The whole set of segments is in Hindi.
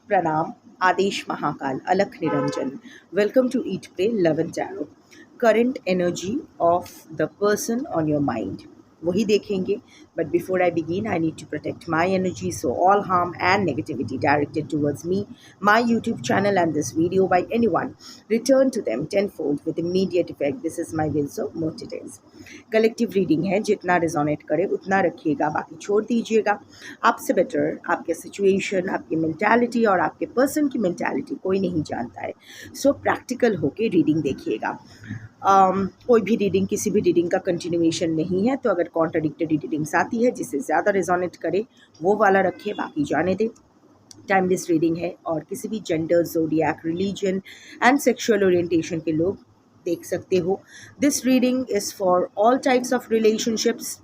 Pranam, Adesh Mahakal, Alakh Niranjan. Welcome to Eat, Pray, Love and Tarot. Current energy of the person on your mind. वही देखेंगे. But before I begin, I need to protect my energy, so all harm and negativity directed towards me, my YouTube channel and this video by anyone, return to them tenfold with immediate effect. This is my will, so more details. Collective reading है, जितना रिजोनेट करे उतना रखिएगा, बाकी छोड़ दीजिएगा. आपसे बेटर आपके सिचुएशन, आपकी मेंटालिटी और आपके पर्सन की मेंटालिटी कोई नहीं जानता है. सो प्रैक्टिकल होके रीडिंग देखिएगा. कोई भी रीडिंग किसी भी रीडिंग का कंटिन्यूएशन नहीं है, तो अगर कॉन्ट्राडिक्टरी रीडिंग्स आती है जिससे ज़्यादा रिजोनेट करे वो वाला रखें, बाकी जाने दें. टाइमलेस रीडिंग है और किसी भी gender, zodiac, religion and sexual orientation के लोग देख सकते हो. This reading is for all types of relationships,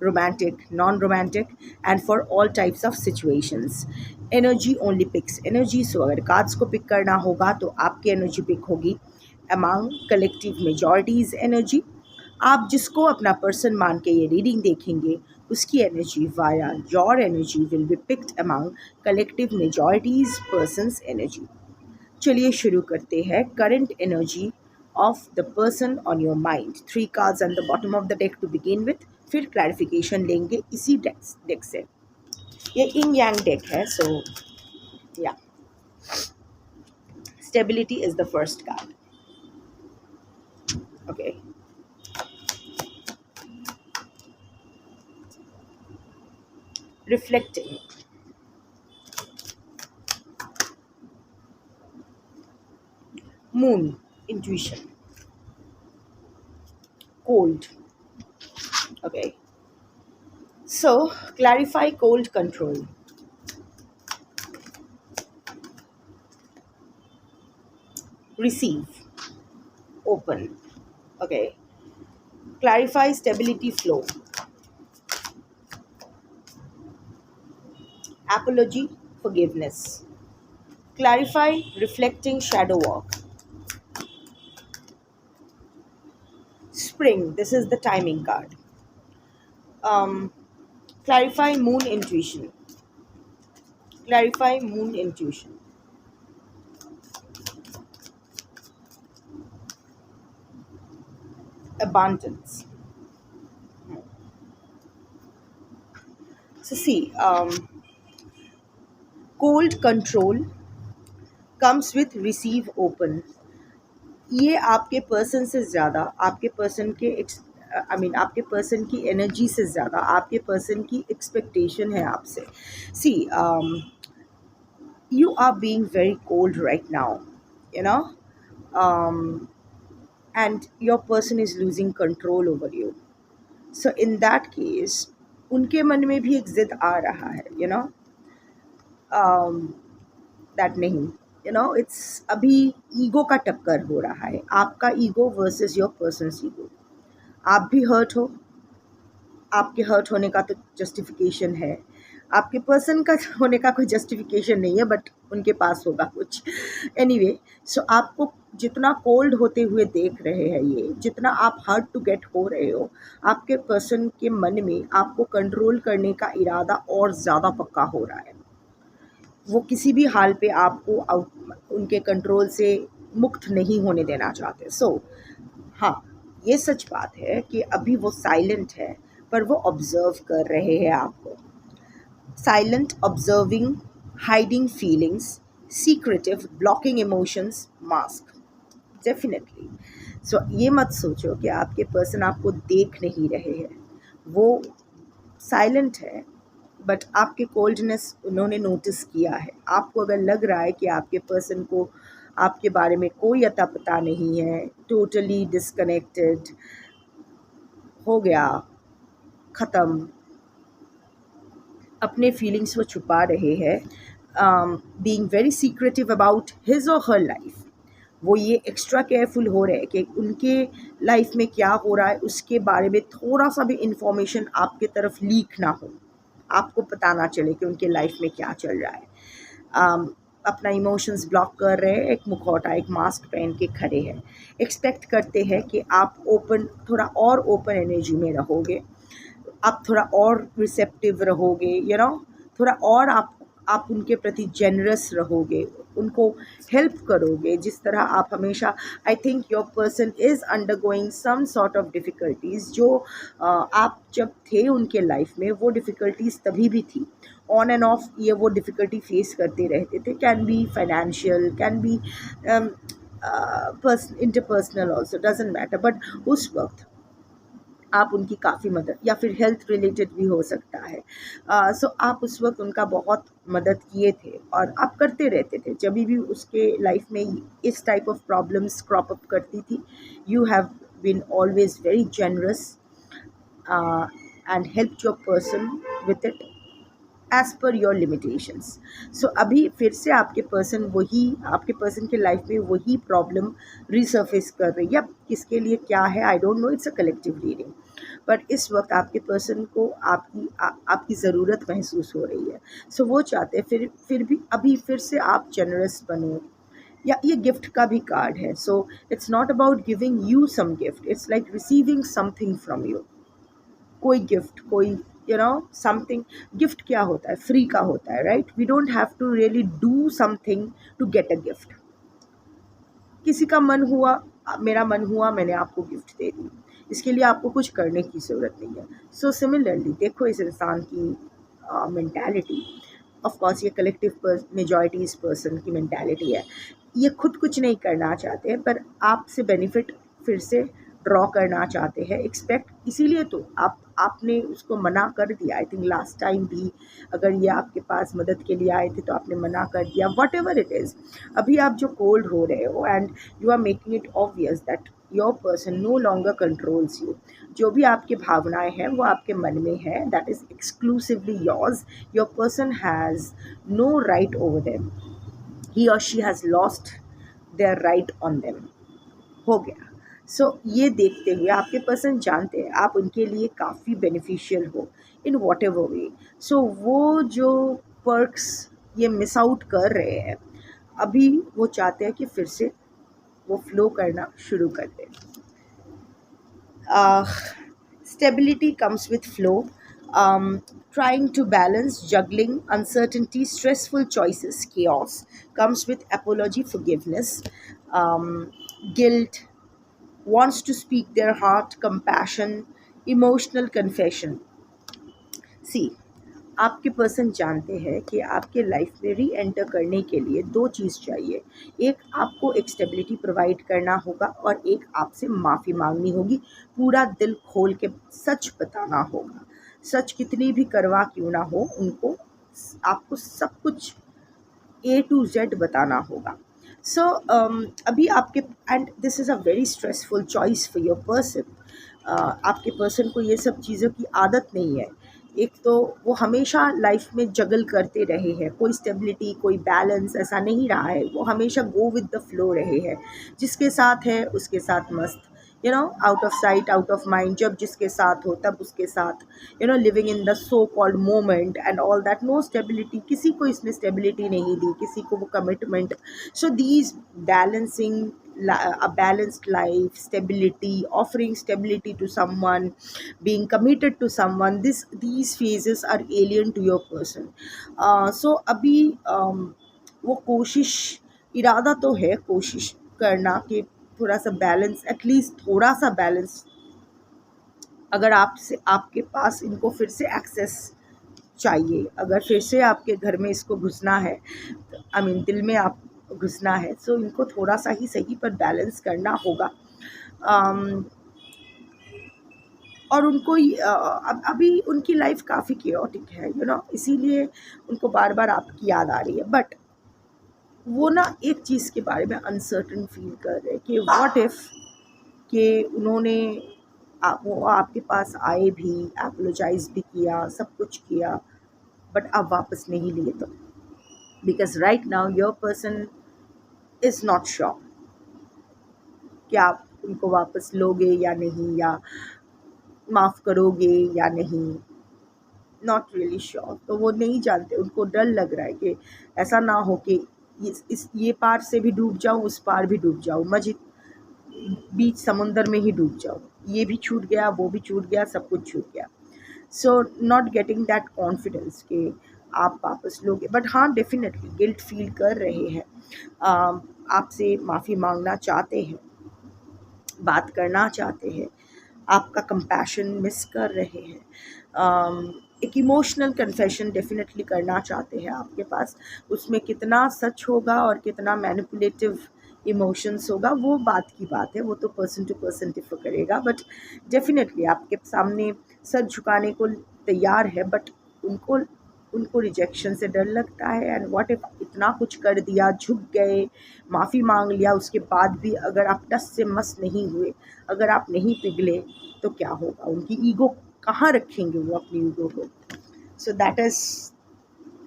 romantic, non-romantic, and for all types of situations. Energy only picks energy. So अगर कार्ड्स को पिक करना होगा तो आपकी एनर्जी पिक होगी among collective majorities energy. आप जिसको अपना पर्सन मान के ये रीडिंग देखेंगे उसकी energy via your energy will be picked among collective majorities persons energy. चलिए शुरू करते हैं. Current energy of the person on your mind. 3 cards on the bottom of the deck to begin with, फिर क्लैरिफिकेशन लेंगे इसी डेक से. ये इंग यांग डेक है, सो या stability is the first card. Okay, reflecting, moon, intuition, cold. Okay, so clarify, cold, control. Receive, open. Okay, clarify, stability, flow. Apology, forgiveness. Clarify, reflecting, shadow walk. Spring, this is the timing card. Clarify, moon, intuition. Clarify, moon, intuition. Abundance. So see, cold, control comes with receive, open. ये आपके पर्सन से ज़्यादा, आपके पर्सन के आपके पर्सन की एनर्जी से ज़्यादा आपके पर्सन की एक्सपेक्टेशन है आपसे. सी, you are being very cold right now, you know, and your person is losing control over you. So in that case, उनके मन में भी एक जिद आ रहा है, you know, that नहीं, you know, it's अभी ईगो का टक्कर हो रहा है, आपका ego versus your persons ego. आप भी हर्ट हो, आपके हर्ट होने का तो जस्टिफिकेशन है, आपके पर्सन का होने का कोई जस्टिफिकेशन नहीं है, बट उनके पास होगा कुछ. एनीवे, सो आपको जितना कोल्ड होते हुए देख रहे हैं, ये जितना आप हार्ड टू गेट हो रहे हो, आपके पर्सन के मन में आपको कंट्रोल करने का इरादा और ज़्यादा पक्का हो रहा है. वो किसी भी हाल पे आपको उनके कंट्रोल से मुक्त नहीं होने देना चाहते. सो हाँ, ये सच बात है कि अभी वो साइलेंट है, पर वो ऑब्जर्व कर रहे हैं आपको. Silent, observing, hiding feelings, secretive, blocking emotions, mask. Definitely. So ये मत सोचो कि आपके पर्सन आपको देख नहीं रहे हैं, वो साइलेंट है, बट आपके कोल्डनेस उन्होंने नोटिस किया है. आपको अगर लग रहा है कि आपके पर्सन को आपके बारे में कोई अता पता नहीं है, टोटली डिस्कनेक्टेड हो गया, ख़त्म, अपने फीलिंग्स वो छुपा रहे हैं, being very secretive about his और हर लाइफ. वो ये एक्स्ट्रा केयरफुल हो रहे हैं कि उनके लाइफ में क्या हो रहा है उसके बारे में थोड़ा सा भी इंफॉर्मेशन आपके तरफ लीक ना हो, आपको पता ना चले कि उनके लाइफ में क्या चल रहा है. अपना इमोशंस ब्लॉक कर रहे हैं, एक मुखौटा, एक मास्क पहन के खड़े हैं. एक्सपेक्ट करते हैं कि आप ओपन, थोड़ा और ओपन एनर्जी में रहोगे, आप थोड़ा और रिसेप्टिव रहोगे, यू नो, थोड़ा और आप आप उनके प्रति जेनरस रहोगे, उनको हेल्प करोगे जिस तरह आप हमेशा, I think your person is undergoing some sort of difficulties जो आप जब थे उनके लाइफ में, वो डिफ़िकल्टीज़ तभी भी थी, ऑन एंड ऑफ ये वो डिफ़िकल्टी फेस करते रहते थे, can be financial, can be interpersonal also, doesn't matter, but उस वक्त आप उनकी काफ़ी मदद, या फिर हेल्थ रिलेटेड भी हो सकता है, सो आप उस वक्त उनका बहुत मदद किए थे और आप करते रहते थे जब भी उसके लाइफ में इस type of problems crop up करती थी। You have been always very generous and help your person with it as per your limitations. So अभी फिर से आपके पर्सन के लाइफ में वही प्रॉब्लम रिसर्फेस कर रही है। अब किसके लिए क्या है आई don't no, it's a collective reading, but इस वक्त आपके पर्सन को आपकी ज़रूरत महसूस हो रही है। सो वो चाहते हैं फिर भी अभी फिर से आप जनरस बनो, या ये गिफ्ट का भी कार्ड है। So it's not about giving you some gift, it's like receiving something from you. कोई गिफ्ट, कोई समथिंग, गिफ्ट क्या होता है, फ्री का होता है, right? We don't have to really do something to get a gift. किसी का मन हुआ, मेरा मन हुआ, मैंने आपको गिफ्ट दे दी, इसके लिए आपको कुछ करने की ज़रूरत नहीं है। सो सिमिलरली देखो इस इंसान की मेंटालिटी, ऑफ कोर्स ये कलेक्टिव मेजॉरिटीज़ पर्सन की मेंटालिटी है, ये खुद कुछ नहीं करना चाहते हैं पर आपसे बेनिफिट फिर से ड्रॉ करना चाहते हैं, एक्सपेक्ट, इसीलिए तो आपने उसको मना कर दिया। आई थिंक लास्ट टाइम भी अगर ये आपके पास मदद के लिए आए थे तो आपने मना कर दिया, वट एवर इट इज़। अभी आप जो कोल्ड हो रहे हो and you are making it obvious that your person no longer controls you. जो भी आपकी भावनाएं हैं वो आपके मन में है, that is exclusively yours. Your person has no right over them, he और she has lost their right on them, हो गया। सो ये देखते हुए आपके पर्सन जानते हैं आप उनके लिए काफ़ी बेनिफिशियल हो इन वॉट एवर वे। सो वो जो पर्क्स ये मिस आउट कर रहे हैं, अभी वो चाहते हैं कि फिर से वो फ्लो करना शुरू कर दें। Stability comes with flow. Trying to balance, juggling, uncertainty, stressful choices, chaos comes with apology, forgiveness, guilt, wants to speak their heart, compassion, emotional confession. See, आपके पर्सन जानते हैं कि आपके लाइफ में री एंटर करने के लिए दो चीज़ चाहिए। एक, आपको एक स्टेबिलिटी प्रोवाइड करना होगा और एक आपसे माफ़ी मांगनी होगी, पूरा दिल खोल के सच बताना होगा। सच कितनी भी करवा क्यों ना हो, उनको आपको सब कुछ A to Z बताना होगा। सो अभी आपके, and this is a very stressful choice for your person. आपके पर्सन को ये सब चीज़ों की आदत नहीं है। एक तो वो हमेशा लाइफ में जगल करते रहे हैं, कोई स्टेबिलिटी, कोई बैलेंस ऐसा नहीं रहा है, वो हमेशा गो विद द फ्लो रहे हैं, जिसके साथ है उसके साथ मस्त, out of sight out of mind, जब जिसके साथ हो तब उसके साथ, living in the so called moment and all that. No stability, किसी को इसने स्टेबिलिटी नहीं दी, किसी को वो commitment. So these balancing a balanced life, stability, offering stability to someone, being committed to someone, these phases are alien to your person. So अभी वो कोशिश, इरादा तो है कोशिश करना कि थोड़ा सा बैलेंस, एटलीस्ट थोड़ा सा बैलेंस, अगर आपसे आपके पास इनको फिर से एक्सेस चाहिए, अगर फिर से आपके घर में इसको घुसना है, आई मीन दिल में आप घुसना है, सो इनको थोड़ा सा ही सही पर बैलेंस करना होगा। और उनको अभी उनकी लाइफ काफ़ी केओटिक है, इसीलिए उनको बार बार आपकी याद आ रही है। बट वो ना एक चीज़ के बारे में अनसर्टन फील कर रहे हैं कि व्हाट इफ़ कि उन्होंने वो आपके पास आए भी, एपोलोजाइज भी किया, सब कुछ किया, बट आप वापस नहीं लिए तो, because right now your person is not sure कि आप उनको वापस लोगे या नहीं, या माफ़ करोगे या नहीं, नॉट रियली श्योर। तो वो नहीं जानते, उनको डर लग रहा है कि ऐसा ना हो कि ये पार से भी डूब जाऊँ, उस पार भी डूब जाऊँ, मज़े बीच समुंदर में ही डूब जाऊँ, ये भी छूट गया, वो भी छूट गया, सब कुछ छूट गया। So not getting that confidence कि आप वापस लोगे, बट हाँ डेफिनेटली गिल्ट फील कर रहे हैं, आपसे माफ़ी मांगना चाहते हैं, बात करना चाहते हैं, आपका कंपैशन मिस कर रहे हैं, एक इमोशनल कन्फेशन डेफिनेटली करना चाहते हैं आपके पास। उसमें कितना सच होगा और कितना मैनिपुलेटिव इमोशंस होगा वो बात की बात है, वो तो पर्सन टू पर्सन डिफर करेगा, बट डेफिनेटली आपके सामने सर झुकाने को तैयार है, बट उनको उनको रिजेक्शन से डर लगता है। एंड व्हाट इफ इतना कुछ कर दिया, झुक गए, माफ़ी मांग लिया, उसके बाद भी अगर आप टस से मस नहीं हुए, अगर आप नहीं पिघले तो क्या होगा? उनकी ईगो कहाँ रखेंगे वो अपनी ईगो को? So that is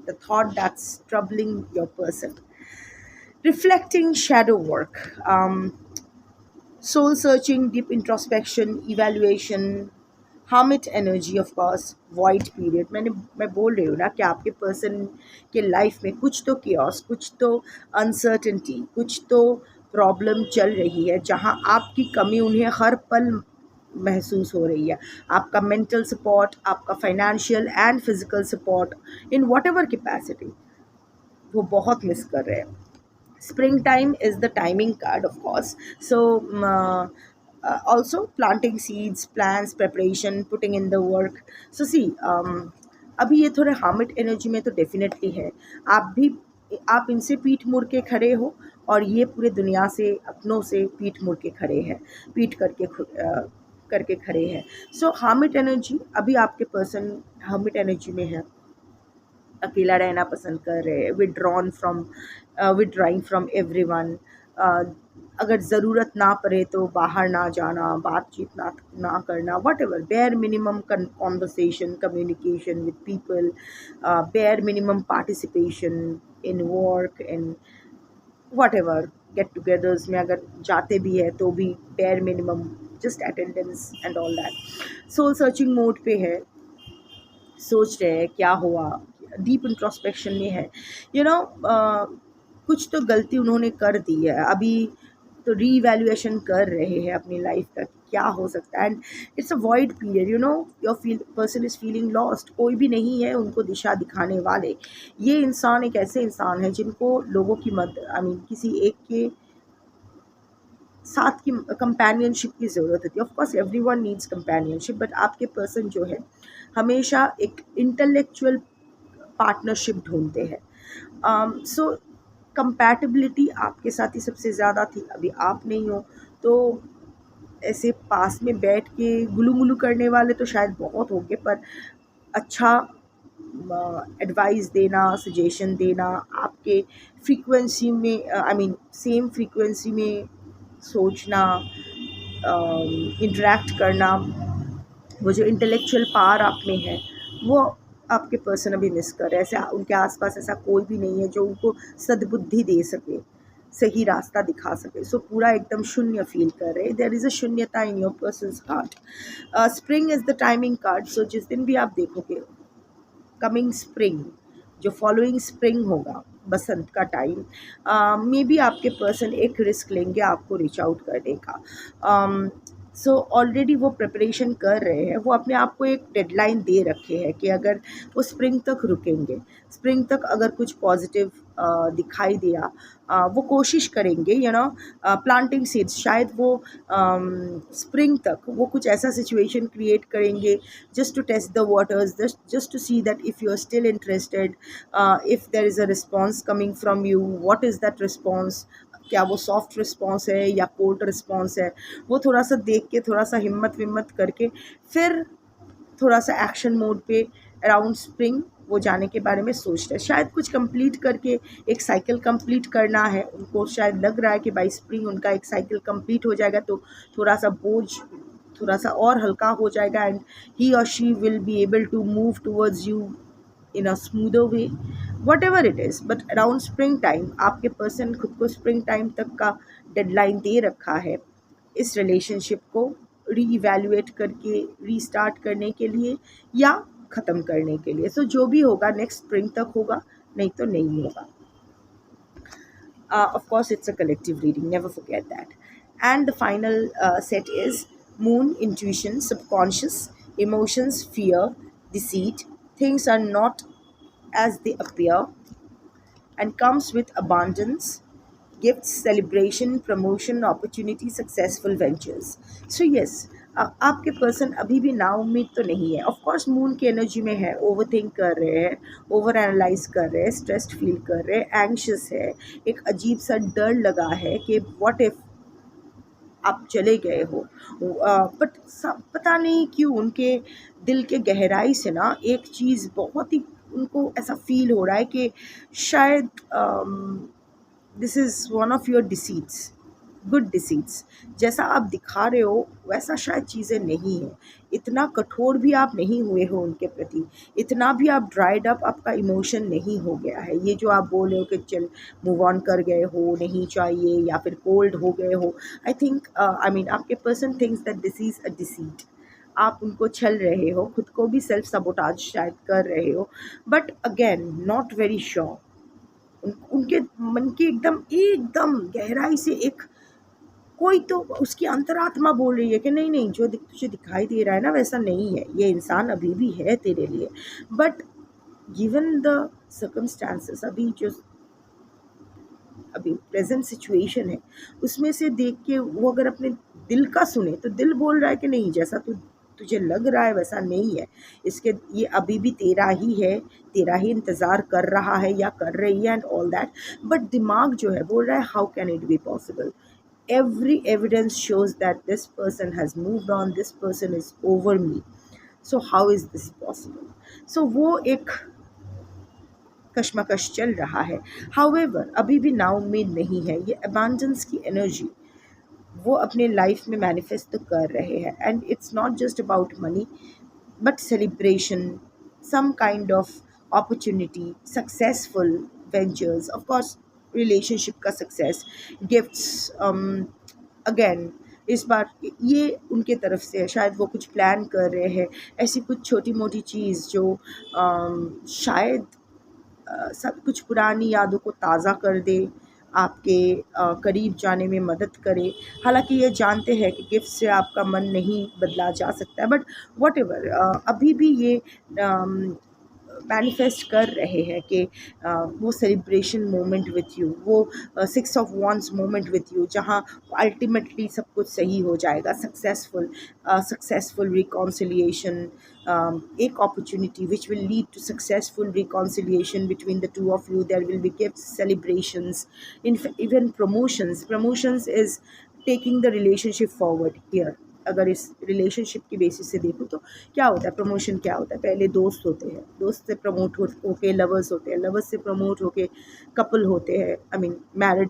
the thought that's troubling your person. Reflecting shadow work, soul searching, deep introspection, evaluation, hermit energy of course, void period. मैं बोल रही हूँ ना कि आपके पर्सन के लाइफ में कुछ तो chaos, कुछ तो अनसर्टेनिटी, कुछ तो प्रॉब्लम चल रही है जहाँ आपकी कमी उन्हें हर पल महसूस हो रही है. आपका मेंटल सपोर्ट, आपका financial and physical support in what ever capacity वो बहुत मिस कर रहे हैं. Springtime is the timing card, of course. So also planting seeds, plans, preparation, putting in the work. So see, अभी ये थोड़े हार्मिट एनर्जी में तो डेफिनेटली है. आप भी, आप इनसे पीठ मुड़ के खड़े हो और ये पूरे दुनिया से, अपनों से पीठ मुड़ के खड़े हैं, पीठ करके खड़े हैं. सो हार्मिट एनर्जी, अभी आपके पर्सन हार्मिट एनर्जी में है, अकेला रहना पसंद कर रहे हैं, विड्रॉइंग फ्रॉम एवरीवन. अगर ज़रूरत ना पड़े तो बाहर ना जाना, बातचीत ना करना, whatever, bare minimum conversation, communication with people, bare minimum participation in work, in whatever, get togethers में अगर जाते भी है तो भी bare minimum, just attendance and all that. Soul searching mode पे है, सोच रहे हैं क्या हुआ, डीप इंट्रोस्पेक्शन में है. यू नो, कुछ तो गलती उन्होंने कर दी है, अभी तो रीवैल्यूएशन कर रहे हैं अपनी लाइफ का, क्या हो सकता है. And it's a void period, you know, your person is feeling lost. कोई भी नहीं है उनको दिशा दिखाने वाले. ये इंसान एक ऐसे इंसान है जिनको लोगों की मदद, आई मीन किसी एक के साथ की कंपेनियनशिप की ज़रूरत होती है. Of course everyone needs companionship, but आपके पर्सन जो है हमेशा एक इंटेलेक्चुअल पार्टनरशिप ढूंढते हैं. सो कंपैटिबिलिटी आपके साथ ही सबसे ज़्यादा थी, अभी आप नहीं हो तो ऐसे पास में बैठ के गुलू गुलू करने वाले तो शायद बहुत होंगे, पर अच्छा एडवाइस देना, सजेशन देना, आपके फ्रीक्वेंसी में, आई मीन सेम फ्रीक्वेंसी में सोचना, इंटरेक्ट करना, वो जो इंटेलेक्चुअल पावर आप में है वो आपके पर्सन अभी मिस कर रहे हैं. ऐसे उनके आसपास ऐसा कोई भी नहीं है जो उनको सद्बुद्धि दे सके, सही रास्ता दिखा सके. सो पूरा एकदम शून्य फील कर रहे हैं. देयर इज़ अ शून्यता in your person's heart. Spring is the timing card. So जिस दिन भी आप देखोगे कमिंग स्प्रिंग, जो फॉलोइंग स्प्रिंग होगा, बसंत का टाइम, मे बी आपके पर्सन एक रिस्क लेंगे आपको रीच आउट करने का. सो ऑलरेडी वो प्रिपरेशन कर रहे हैं, वो अपने आप को एक डेडलाइन दे रखे हैं कि अगर वो स्प्रिंग तक रुकेंगे, स्प्रिंग तक अगर कुछ पॉजिटिव दिखाई दिया, वो कोशिश करेंगे, यू नो, प्लांटिंग सीड्स. शायद वो स्प्रिंग तक वो कुछ ऐसा सिचुएशन क्रिएट करेंगे just to test the waters, just to see that if you are still interested, if there is a response coming from you, what is that response, क्या वो सॉफ्ट रिस्पॉन्स है या कोल्ड रिस्पॉन्स है. वो थोड़ा सा देख के, थोड़ा सा हिम्मत विम्मत करके फिर थोड़ा सा एक्शन मोड पे अराउंड स्प्रिंग वो जाने के बारे में सोच रहे हैं. शायद कुछ कंप्लीट करके, एक साइकिल कंप्लीट करना है उनको. शायद लग रहा है कि बाई स्प्रिंग उनका एक साइकिल कंप्लीट हो जाएगा तो थोड़ा सा बोझ थोड़ा सा और हल्का हो जाएगा, एंड ही और she will be able to move towards you in a smoother way, whatever it is. But around spring time आपके पर्सन खुद को स्प्रिंग टाइम तक का डेडलाइन दे रखा है इस रिलेशनशिप को रीइवैल्यूएट करके रीस्टार्ट करने के लिए या ख़त्म करने के लिए. सो जो भी होगा नेक्स्ट स्प्रिंग तक होगा, नहीं तो नहीं होगा. Of course it's a collective reading, never forget that. And the final set is moon, intuition, subconscious, emotions, fear, deceit. Things are not as they appear and comes with abundance, gifts, celebration, promotion, opportunity, successful ventures. So yes, आपके पर्सन अभी भी ना उम्मीद तो नहीं है. ऑफ कोर्स मून की एनर्जी में है, ओवर थिंक कर रहे हैं, ओवर एनालाइज कर रहे हैं, स्ट्रेस्ड फील कर रहे हैं, एंग्शियस है, एक अजीब सा डर लगा है कि व्हाट इफ आप चले गए हो. बट पता नहीं क्यों उनके दिल के गहराई से ना एक चीज़ बहुत ही उनको ऐसा फील हो रहा है कि शायद this is one of your deceits, good deceits. जैसा आप दिखा रहे हो वैसा शायद चीज़ें नहीं हैं. इतना कठोर भी आप नहीं हुए हो उनके प्रति, इतना भी आप ड्राइड अप आपका इमोशन नहीं हो गया है. ये जो आप बोल रहे हो कि चल मूव ऑन कर गए हो, नहीं चाहिए, या फिर कोल्ड हो गए हो, आई थिंक आई मीन आपके person thinks that this is a deceit. आप उनको छल रहे हो, खुद को भी सेल्फ सबोटाज शायद कर रहे हो, but again not very sure. उनके मन की एकदम एकदम गहराई से एक कोई तो उसकी अंतरात्मा बोल रही है कि नहीं नहीं, जो तुझे दिखाई दे रहा है ना वैसा नहीं है, ये इंसान अभी भी है तेरे लिए. बट गिवन द सर्कमस्टांसेस, अभी प्रेजेंट सिचुएशन है, उसमें से देख के वो अगर अपने दिल का सुने तो दिल बोल रहा है कि नहीं, जैसा तुझे लग रहा है वैसा नहीं है. ये अभी भी तेरा ही है, तेरा ही इंतज़ार कर रहा है या कर रही है एंड ऑल दैट. बट दिमाग जो है बोल रहा है how can it be possible. Every evidence shows that this person has moved on, this person is over me, so how is this possible. So वो एक कश्मकश चल रहा है. However अभी भी नाउम्मीद नहीं है. ये abundance की एनर्जी वो अपने लाइफ में मैनिफेस्ट तो कर रहे हैं, and it's not just about money but celebration, some kind of opportunity, successful ventures, of course relationship का सक्सेस, गिफ्ट्स. अगेन इस बार ये उनके तरफ से है. शायद वो कुछ प्लान कर रहे हैं, ऐसी कुछ छोटी मोटी चीज़ जो शायद सब कुछ पुरानी यादों को ताज़ा कर दे, आपके करीब जाने में मदद करे. हालांकि ये जानते हैं कि गिफ्ट से आपका मन नहीं बदला जा सकता है, बट वट एवर अभी भी ये मैनिफेस्ट कर रहे हैं कि वो सेलिब्रेशन मोमेंट विथ यू, वो 6 of wands moment with you, जहाँ अल्टीमेटली सब कुछ सही हो जाएगा. सक्सेसफुल रिकॉन्सिलिएशन, एक opportunity which will lead to successful reconciliation between the two of you. There will be gifts, celebrations, even promotions is taking the relationship forward here. अगर इस रिलेशनशिप की बेसिस से देखूँ तो क्या होता है, प्रमोशन क्या होता है. पहले दोस्त होते हैं, दोस्त से प्रमोट होके लवर्स होते हैं, लवर्स से प्रमोट होके कपल होते हैं, आई मीन मैरिड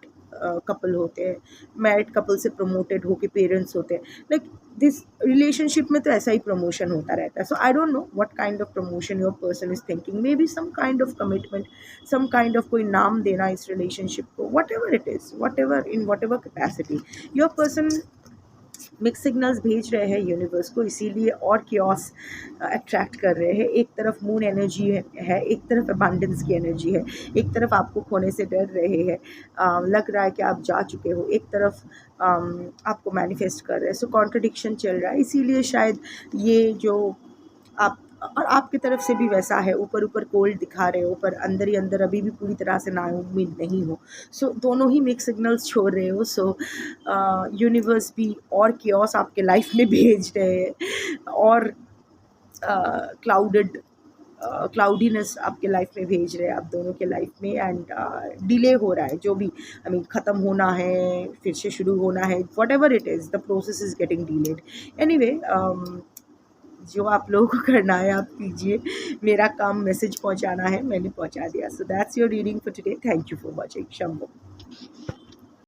कपल होते हैं, मैरिड कपल से प्रमोटेड होके पेरेंट्स होते हैं. लाइक दिस रिलेशनशिप में तो ऐसा ही प्रमोशन होता रहता है. So I don't know what kind of promotion your person is thinking. Maybe some kind of commitment, some kind of कोई नाम देना इस रिलेशनशिप को, whatever it is, whatever capacity. Your person mix signals भेज रहे हैं यूनिवर्स को, इसीलिए और क्योस अट्रैक्ट कर रहे हैं. एक तरफ मून एनर्जी है, एक तरफ अबंडेंस की एनर्जी है, एक तरफ आपको खोने से डर रहे हैं, लग रहा है कि आप जा चुके हो, एक तरफ आपको मैनिफेस्ट कर रहे हैं. सो कॉन्ट्रडिक्शन चल रहा है, इसीलिए शायद ये जो आप और आपकी तरफ से भी वैसा है, ऊपर ऊपर कोल्ड दिखा रहे हो पर अंदर ही अंदर अभी भी पूरी तरह से नाउम्मीद नहीं हो. सो दोनों ही मिक्स सिग्नल्स छोड़ रहे हो. सो यूनिवर्स भी और क्योस आपके लाइफ में भेज रहे हैं, और क्लाउडीनेस आपके लाइफ में भेज रहे हैं, आप दोनों के लाइफ में. एंड डिले हो रहा है, जो भी आई मीन ख़त्म होना है, फिर से शुरू होना है, what ever it is, the process is getting delayed. Anyway जो आप लोगों को करना है आप कीजिए. मेरा काम मैसेज पहुंचाना है, मैंने पहुंचा दिया. So that's your reading for today. Thank you for watching. Shambho.